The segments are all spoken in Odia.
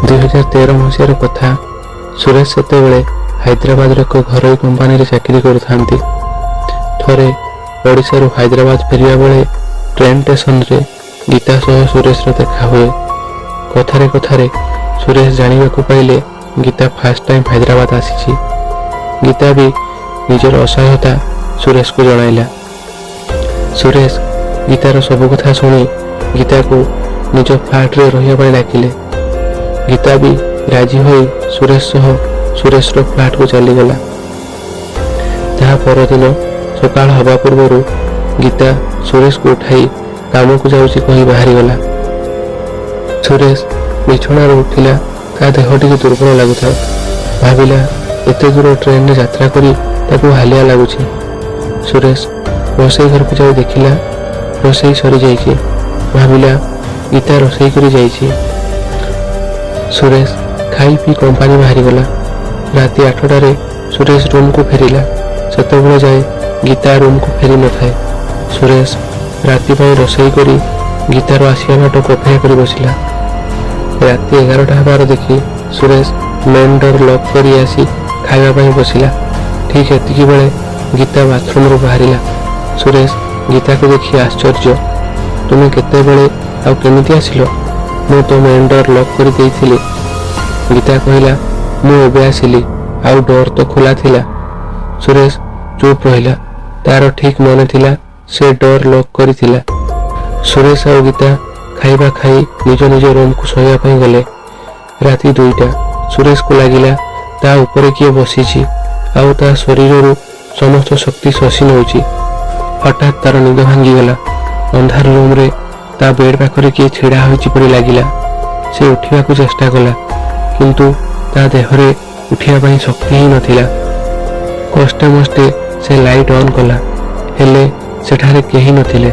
2013 ମସିହାର କଥା। ସୁରେଶ ସେତେବେଳେ ହାଇଦ୍ରାବାଦର ଏକ ଘରୋଇ କମ୍ପାନୀରେ ଚାକିରି କରୁଥାନ୍ତି। ଥରେ ଓଡ଼ିଶାରୁ ହାଇଦ୍ରାବାଦ ଫେରିବା ବେଳେ ଟ୍ରେନ୍ ଷ୍ଟେସନରେ ଗୀତା ସହ ସୁରେଶର ଦେଖା ହୁଏ। କଥାରେ କଥାରେ ସୁରେଶ ଜାଣିବାକୁ ପାଇଲେ ଗୀତା ଫାର୍ଷ୍ଟ ଟାଇମ୍ ହାଇଦ୍ରାବାଦ ଆସିଛି। ଗୀତା ବି ନିଜର ଅସହାୟତା ସୁରେଶକୁ ଜଣାଇଲା। ସୁରେଶ ଗୀତାର ସବୁ କଥା ଶୁଣି ଗୀତାକୁ ନିଜ ଫ୍ଲାଟରେ ରହିବା ପାଇଁ ଡାକିଲେ। ଗୀତା ବି ରାଜି ହୋଇ ସୁରେଶ ସହ ସୁରେଶର ଫ୍ଲାଟକୁ ଚାଲିଗଲା। ତାହା ପରଦିନ ସକାଳ ହେବା ପୂର୍ବରୁ ଗୀତା ସୁରେଶକୁ ଉଠାଇ କାମକୁ ଯାଉଛି କହି ବାହାରିଗଲା। ସୁରେଶ ବିଛଣାରୁ ଉଠିଲା। ତା ଦେହ ଟିକେ ଦୁର୍ବଳ ଲାଗୁଥାଏ। ଭାବିଲା ଏତେ ଦୂର ଟ୍ରେନରେ ଯାତ୍ରା କରି ତାକୁ ହାଲିଆ ଲାଗୁଛି। ସୁରେଶ ରୋଷେଇ ଘରକୁ ଯାଇ ଦେଖିଲା ରୋଷେଇ ସରିଯାଇଛି। ଭାବିଲା ଗୀତା ରୋଷେଇ କରି ଯାଇଛି। ସୁରେଶ ଖାଇ ପିଇ କମ୍ପାନୀ ବାହାରିଗଲା। ରାତି 8ଟାରେ ସୁରେଶ ରୁମକୁ ଫେରିଲା। ସେତେବେଳେ ଯାଏ ଗୀତା ରୁମକୁ ଫେରି ନଥାଏ। ସୁରେଶ ରାତି ପାଇଁ ରୋଷେଇ କରି ଗୀତାର ଆସିବା ବାଟକୁ ଅପେକ୍ଷା କରି ବସିଲା। ରାତି 11ଟା ହେବାର ଦେଖି ସୁରେଶ ମେନ୍ ଡୋର୍ ଲକ୍ କରି ଆସି ଖାଇବା ପାଇଁ ବସିଲା। ଠିକ୍ ଏତିକି ବେଳେ ଗୀତା ବାଥରୁମରୁ ବାହାରିଲା। ସୁରେଶ ଗୀତାକୁ ଦେଖି ଆଶ୍ଚର୍ଯ୍ୟ। ତୁମେ କେତେବେଳେ ଆଉ କେମିତି ଆସିଲ? ମୁଁ ତ ମେନ୍ ଡୋର୍ ଲକ୍ କରି ଦେଇଥିଲି। ଗୀତା କହିଲା, ମୁଁ ଏବେ ଆସିଲି, ଆଉ ଡୋର୍ ତ ଖୋଲା ଥିଲା। ସୁରେଶ ଚୁପ୍ ରହିଲା। ତାର ଠିକ୍ ମନେ ଥିଲା ସେ ଡୋର୍ ଲକ୍ କରିଥିଲା। ସୁରେଶ ଆଉ ଗୀତା ଖାଇବା ଖାଇ ନିଜ ନିଜ ରୁମକୁ ଶୋଇବା ପାଇଁ ଗଲେ। ରାତି 2ଟା। ସୁରେଶକୁ ଲାଗିଲା ତା ଉପରେ କିଏ ବସିଛି ଆଉ ତା ଶରୀରରୁ ସମସ୍ତ ଶକ୍ତି ଶୋଷି ନେଉଛି। ହଠାତ୍ ତାର ନିଦ ଭାଙ୍ଗିଗଲା। ଅନ୍ଧାର ରୁମରେ ତା ବେଡ୍ ପାଖରେ କିଏ ଛିଡ଼ା ହୋଇଛି ପରି ଲାଗିଲା। ସେ ଉଠିବାକୁ ଚେଷ୍ଟା କଲା, କିନ୍ତୁ ତା ଦେହରେ ଉଠିବା ପାଇଁ ଶକ୍ତି ହିଁ ନଥିଲା। କଷ୍ଟେ ମଷ୍ଟେ ସେ ଲାଇଟ୍ ଅନ୍ କଲା, ହେଲେ ସେଠାରେ କେହି ନଥିଲେ।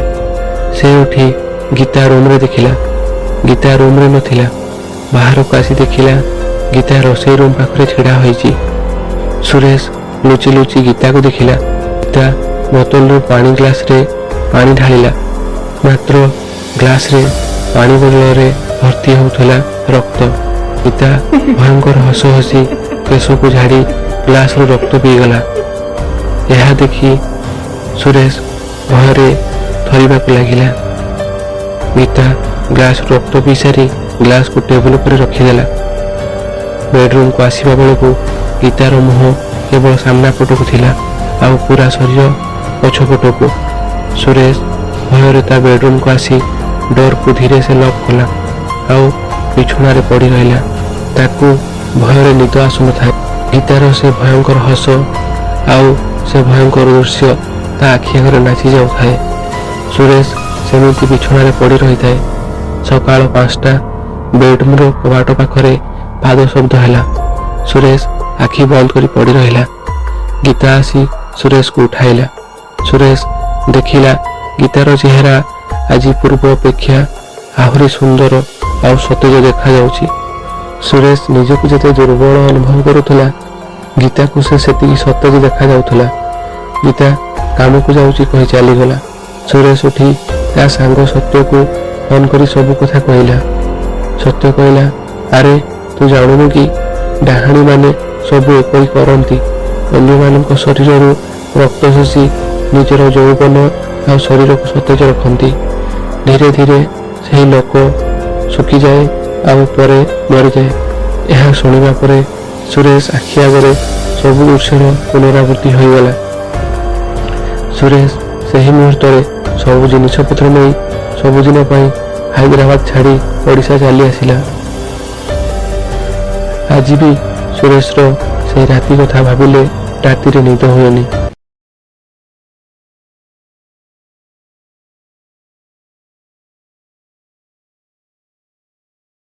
ସେ ଉଠି ଗୀତା ରୁମରେ ଦେଖିଲା। ଗୀତା ରୁମରେ ନଥିଲା। ବାହାରକୁ ଆସି ଦେଖିଲା ଗୀତା ରୋଷେଇ ରୁମ୍ ପାଖରେ ଛିଡ଼ା ହୋଇଛି। ସୁରେଶ ଲୁଚି ଲୁଚି ଗୀତାକୁ ଦେଖିଲା। ଗୀତା ବୋତଲରୁ ପାଣି ଗ୍ଲାସରେ ପାଣି ଢାଳିଲା। ମାତ୍ର ଗ୍ଲାସରେ ପାଣି ବଦଳରେ ଭର୍ତ୍ତି ହେଉଥିଲା ରକ୍ତ। ଗୀତା ଭୟଙ୍କର ହସ ହସି କେଶକୁ ଝାଡ଼ି ଗ୍ଲାସରୁ ରକ୍ତ ପିଇଗଲା। ଏହା ଦେଖି ସୁରେଶ ଭୟରେ ଥରିବାକୁ ଲାଗିଲା। ଗୀତା ଗ୍ଲାସରୁ ରକ୍ତ ପିଇ ସାରି ଗ୍ଲାସକୁ ଟେବୁଲ ଉପରେ ରଖିଦେଲା। ବେଡରୁମକୁ ଆସିବା ବେଳକୁ ଗୀତାର ମୁହଁ କେବଳ ସାମ୍ନା ପଟକୁ ଥିଲା, ଆଉ ପୁରା ଶରୀର ପଛପଟକୁ। ସୁରେଶ ଭୟରେ ତା ବେଡରୁମକୁ ଆସି ଡୋରକୁ ଧୀରେ ସେ ଲକ୍ କଲା, ଆଉ ବିଛଣାରେ ପଡ଼ି ରହିଲା। ତାକୁ ଭୟରେ ନିଦ ଆସୁନଥାଏ। ଗୀତାର ସେ ଭୟଙ୍କର ହସ ଆଉ ସେ ଭୟଙ୍କର ଦୃଶ୍ୟ ତା ଆଖି ଆଗରେ ନାଚି ଯାଉଥାଏ। ସୁରେଶ ସେମିତି ବିଛଣାରେ ପଡ଼ି ରହିଥାଏ। ସକାଳ 5ଟା। ବେଡରୁମର କବାଟ ପାଖରେ ପାଦ ଶବ୍ଦ ହେଲା। ସୁରେଶ ଆଖି ବନ୍ଦ କରି ପଡ଼ି ରହିଲା। ଗୀତା ଆସି ସୁରେଶକୁ ଉଠାଇଲା। ସୁରେଶ ଦେଖିଲା ଗୀତାର ଚେହେରା ଆଜି ପୂର୍ବ ଅପେକ୍ଷା ଆହୁରି ସୁନ୍ଦର ଆଉ ସତେଜ ଦେଖାଯାଉଛି। ସୁରେଶ ନିଜକୁ ଯେତେ ଦୁର୍ବଳ ଅନୁଭବ କରୁଥିଲା, ଗୀତାକୁ ସେ ସେତିକି ସତେଜ ଦେଖାଯାଉଥିଲା। ଗୀତା କାମକୁ ଯାଉଛି କହି ଚାଲିଗଲା। ସୁରେଶ ଉଠି ତା ସାଙ୍ଗ ସତ୍ୟକୁ ଫୋନ କରି ସବୁ କଥା କହିଲା। ସତ୍ୟ କହିଲା, ଆରେ ତୁ ଜାଣୁନୁ କି ଡାହାଣୀମାନେ ସବୁ ଏପରି କରନ୍ତି। ଅନ୍ୟମାନଙ୍କ ଶରୀରରୁ ରକ୍ତ ଶୋଷି ନିଜର ଯୌବନ ଆଉ ଶରୀରକୁ ସତେଜ ରଖନ୍ତି। ଧୀରେ ଧୀରେ ସେହି ଲୋକ ଶୁଖିଯାଏ ଆଉ ପରେ ମରିଯାଏ। ଏହା ଶୁଣିବା ପରେ ସୁରେଶ ଆଖି ଆଗରେ ସବୁ ଦୃଶ୍ୟର ପୁନରାବୃତ୍ତି ହୋଇଗଲା। ସୁରେଶ ସେହି ମୁହୂର୍ତ୍ତରେ ସବୁ ଜିନିଷପତ୍ର ନେଇ ସବୁଦିନ ପାଇଁ ହାଇଦ୍ରାବାଦ ଛାଡ଼ି ଓଡ଼ିଶା ଚାଲି ଆସିଲା। ଆଜି ବି ସୁରେଶର ସେହି ରାତି କଥା ଭାବିଲେ ରାତିରେ ନିଦ ହୁଏନି।